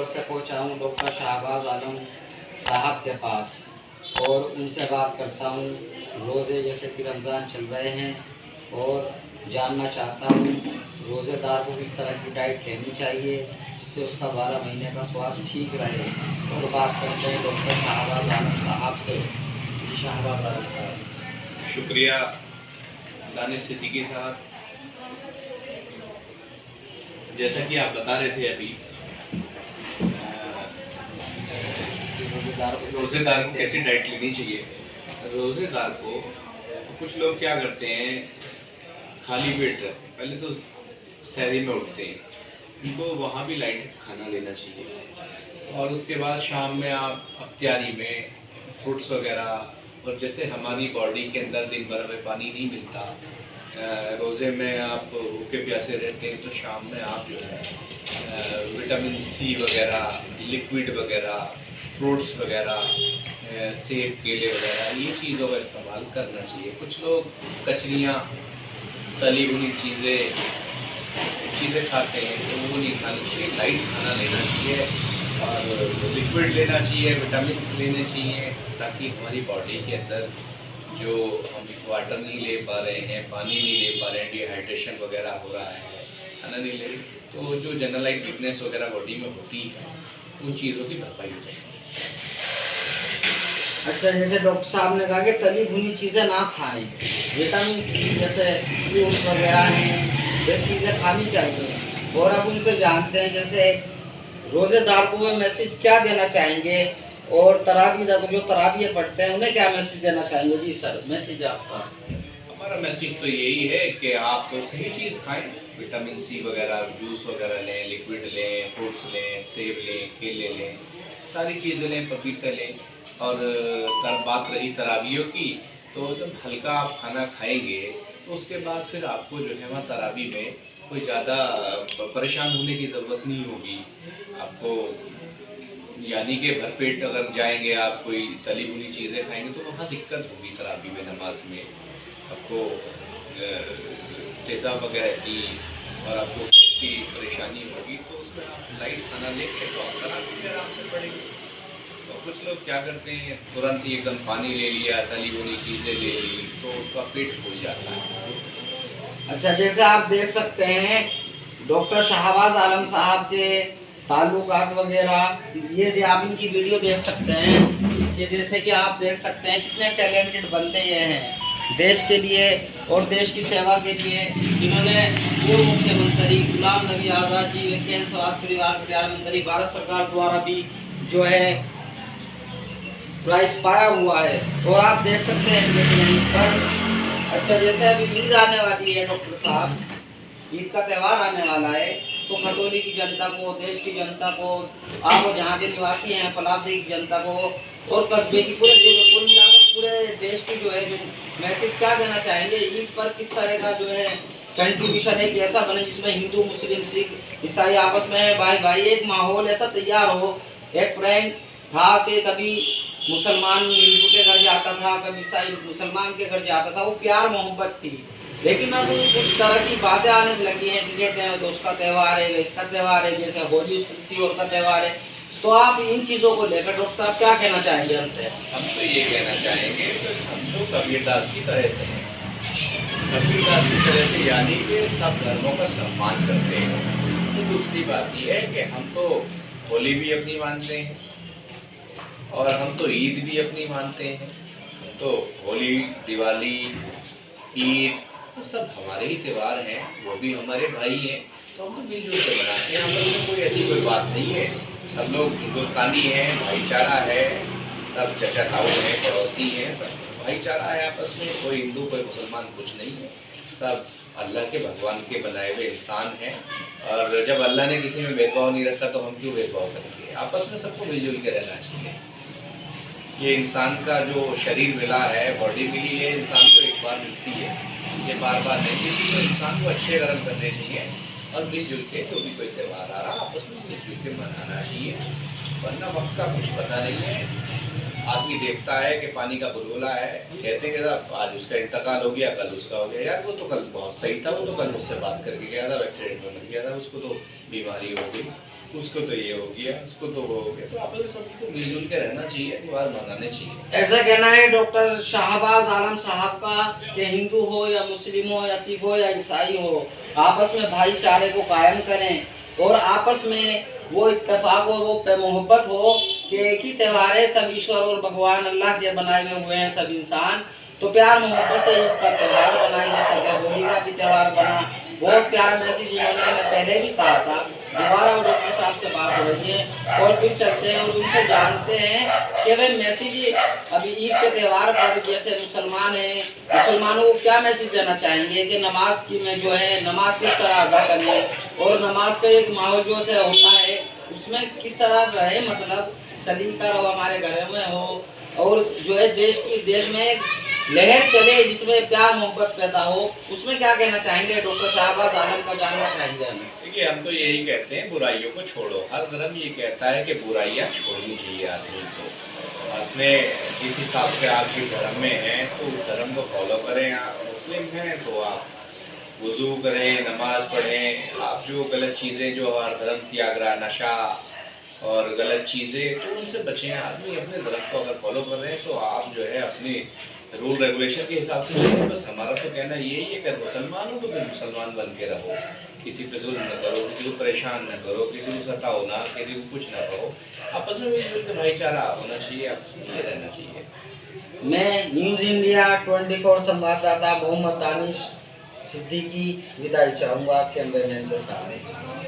लाहौर से पहुंचा हूं डॉक्टर शाहबाज आलम साहब के पास और उनसे बात करता हूं। रोज़े जैसे कि रमज़ान चल रहे हैं और जानना चाहता हूं रोज़ेदार को किस तरह की डाइट लेनी चाहिए जिससे उसका 12 महीने का स्वास्थ्य ठीक रहे। और बात करते हैं डॉक्टर शाहबाज आलम साहब से। शाहबाज आलम साहब, शुक्रिया दानिश सिद्दीकी साहब। जैसा कि आप बता रहे थे अभी, रोज़ेदार को कैसी डाइट लेनी चाहिए। रोज़ेदार को कुछ लोग क्या करते हैं, खाली पेट रहते हैं, पहले तो सहरी में उठते हैं, उनको वहाँ भी लाइट खाना लेना चाहिए और उसके बाद शाम में आप अफ्तारी में फ्रूट्स वगैरह। और जैसे हमारी बॉडी के अंदर दिन भर में पानी नहीं मिलता, रोज़े में आप भूखे प्यासे रहते हैं, तो शाम में आप जो है विटामिन सी वगैरह, लिक्विड वगैरह, फ्रूट्स वगैरह, सेब केले वगैरह, ये चीज़ों का इस्तेमाल करना चाहिए। कुछ लोग कचरियाँ, तली भुनी चीज़ें खाते हैं, तो वो नहीं खानी चाहिए। लाइट खाना लेना चाहिए और लिक्विड लेना चाहिए, विटामिन लेने चाहिए, ताकि हमारी बॉडी के अंदर जो हम वाटर नहीं ले पा रहे हैं, पानी नहीं ले पा रहे हैं, डिहाइड्रेशन वगैरह हो रहा है, खाना नहीं ले रहे, तो जो जनरलाइज वीकनेस वगैरह बॉडी में होती है, उन चीज़ों की भरपाई हो जाएगी। अच्छा, जैसे डॉक्टर साहब ने कहा कि तली भुनी चीज़ें ना खाएं, विटामिन सी जैसे फ्रूट्स वगैरह हैं ये चीज़ें खानी चाहिए। और अब उनसे जानते हैं जैसे रोज़ेदार को वो मैसेज क्या देना चाहेंगे और तरावी जो तरावी पढ़ते हैं उन्हें क्या मैसेज देना चाहेंगे। जी सर, मैसेज आपका। हमारा मैसेज तो यही है कि आप तो सही चीज़ खाएं, विटामिन सी वगैरह, जूस वगैरह लें, लिक्विड लें, फ्रूट्स लें, सेब लें, केले लें, सारी चीज़ें लें, पपीते लें। और बात रही तरावियों की, तो जब हल्का आप खाना खाएंगे तो उसके बाद फिर आपको जो है वहाँ तरावी में कोई ज़्यादा परेशान होने की ज़रूरत नहीं होगी आपको। यानी कि भरपेट अगर जाएंगे आप, कोई तली भुनी चीज़ें खाएंगे, तो वहाँ दिक्कत होगी तरावी में, नमाज में आपको तेज़ाब वगैरह की और आपको की परेशानी होगी। तो उसमें आप लाइट खाना लेंगे तो आप तरावी में आराम से पड़ेंगे। तो कुछ लोग क्या करते हैं, तुरंत ही एकदम पानी ले लिया, तली भुनी चीज़ें ले ली, तो उसका पेट फूल जाता है। अच्छा, जैसे आप देख सकते हैं डॉक्टर शाहबाज आलम साहब के ताल्लुकात वगैरह, ये आप इनकी वीडियो देख सकते हैं कि जैसे कि आप देख सकते हैं कितने टैलेंटेड बंदे ये हैं देश के लिए और देश की सेवा के लिए। जिन्होंने पूर्व मुख्यमंत्री गुलाम नबी आज़ाद जी, विज्ञान स्वास्थ्य परिवार कल्याण मंत्री, भारत सरकार द्वारा भी जो है प्राइज पाया हुआ है। और आप देख सकते हैं पर अच्छा, जैसे अभी ईद आने वाली है डॉक्टर साहब, ईद का त्यौहार आने वाला है, तो खतौली की जनता को, देश की जनता को, आप जहाँ के निवासी हैं फलावदी की जनता को और कस्बे की पूरे देश की जो है जो मैसेज क्या देना चाहेंगे ईद पर, किस तरह का जो है कंट्रीब्यूशन है कि ऐसा बने जिसमें हिंदू, मुस्लिम, सिख, ईसाई आपस में भाई भाई एक माहौल ऐसा तैयार हो। एक फ्रेंड था कि कभी मुसलमान हिंदू के घर जाता था, कभी ईसाई मुसलमान के घर जाता था, वो प्यार मोहब्बत थी। लेकिन अब कुछ तरह की बातें आने से लगी हैं कि कहते हैं तो उसका त्यौहार है, इसका त्यौहार है, जैसे होली उसका किसी और का त्यौहार है। तो आप इन चीज़ों को लेकर डॉक्टर साहब क्या कहना चाहेंगे हमसे। हम तो ये कहना चाहेंगे कि हम तो कबीरदास की तरह से हैं, कबीरदास की तरह से, यानी कि सब धर्मों का सम्मान करते हैं। तो दूसरी बात ये है कि हम तो होली भी अपनी मानते हैं और हम तो ईद भी अपनी मानते हैं। तो होली, दिवाली, ईद तो सब हमारे ही त्यौहार हैं, वो भी हमारे भाई हैं, तो हम तो मिलजुल के मनाते हैं। हम लोगों में कोई ऐसी कोई बात नहीं है, सब लोग हिंदुस्तानी हैं, भाईचारा है, सब चचा ताऊ हैं, पड़ोसी हैं, सब भाईचारा है आपस में। कोई हिंदू, कोई मुसलमान कुछ नहीं है, सब अल्लाह के भगवान के बनाए हुए इंसान हैं। और जब अल्लाह ने किसी में भेदभाव नहीं रखा तो हम क्यों भेदभाव करेंगे। आपस में सबको मिलजुल के रहना चाहिए। ये इंसान का जो शरीर मिला है, बॉडी मिली है, इंसान को एक बार मिलती है, ये बार बार नहीं मिलती। तो इंसान को अच्छे कर्म करने चाहिए और मिलजुल के जो भी कोई त्यौहार आ रहा आपस में मिलजुल के मनाना चाहिए। वरना वक्त का कुछ पता नहीं है। आदमी देखता है कि पानी का बुलबुला है, कहते हैं कि साहब आज उसका इंतकाल हो गया, कल उसका हो गया। यार वो तो कल बहुत सही था, वो तो कल मुझसे बात करके गया था, एक्सीडेंट में मर गया था, उसको तो बीमारी हो गई। उसको तो ये हो गया, उसको तो वो हो गया। तो आपस में सभी को मिलजुल के रहना चाहिए, त्योहार मनाने चाहिए। ऐसा कहना है डॉक्टर शाहबाज आलम साहब का कि हिंदू हो या मुस्लिम हो या सिख हो या ईसाई हो, आपस में भाईचारे को कायम करें और आपस में वो इत्तेफाक और वो मोहब्बत हो कि एक ही त्योहार है, सब ईश्वर और भगवान अल्लाह के बनाए हुए हैं सब इंसान, तो प्यार मोहब्बत से ईद का त्यौहार बनाए। जैसे होली का भी त्यौहार बना, बहुत प्यारा मैसेज इन्होंने, मैं पहले भी कहा था, दोबारा वो डॉक्टर साहब से बात हो रही है और फिर चलते हैं और उनसे जानते हैं कि वे मैसेज अभी ईद के त्यौहार पर जैसे मुसलमान हैं, मुसलमानों को क्या मैसेज देना चाहेंगे कि नमाज की में जो है नमाज किस तरह अदा करें और नमाज का एक माहौल जो से होता है उसमें किस तरह रहे, मतलब सलीका रहो हमारे घर में हो और जो है देश में एक लहर चले जिसमें प्यार मोहब्बत पैदा हो, उसमें क्या कहना चाहेंगे डॉक्टर शाहबाज आलम का, जानना चाहेंगे हमें। देखिए, हम तो यही कहते हैं बुराइयों को छोड़ो। हर धर्म ये कहता है कि बुराइयां छोड़नी चाहिए आदमी को। अपने जिस हिसाब से आपके धर्म में है तो उस धर्म को फॉलो करें। आप मुस्लिम हैं तो आप वुजू करें, नमाज पढ़ें। आप जो गलत चीज़ें जो हर धर्म त्याग रहा, नशा और गलत चीज़ें, तो उनसे बचें। आदमी अपने धर्म को अगर फॉलो कर रहे हैं तो आप जो है अपने रूल रेगुलेशन के हिसाब से चलिए। बस हमारा तो कहना यही है कि मुसलमान हो तो फिर मुसलमान बन के रहो, किसी पे जुल्म न करो, किसी को परेशान न करो, किसी को सताओ ना, किसी को कुछ ना कहो। आपस में मिलजुल के भाईचारा होना चाहिए, आपस में ये रहना चाहिए। मैं न्यूज़ इंडिया 24 संवाददाता मोहम्मद दानिश सिद्दीकी विदाई चाहूँगा। कैमरामैन के साथ।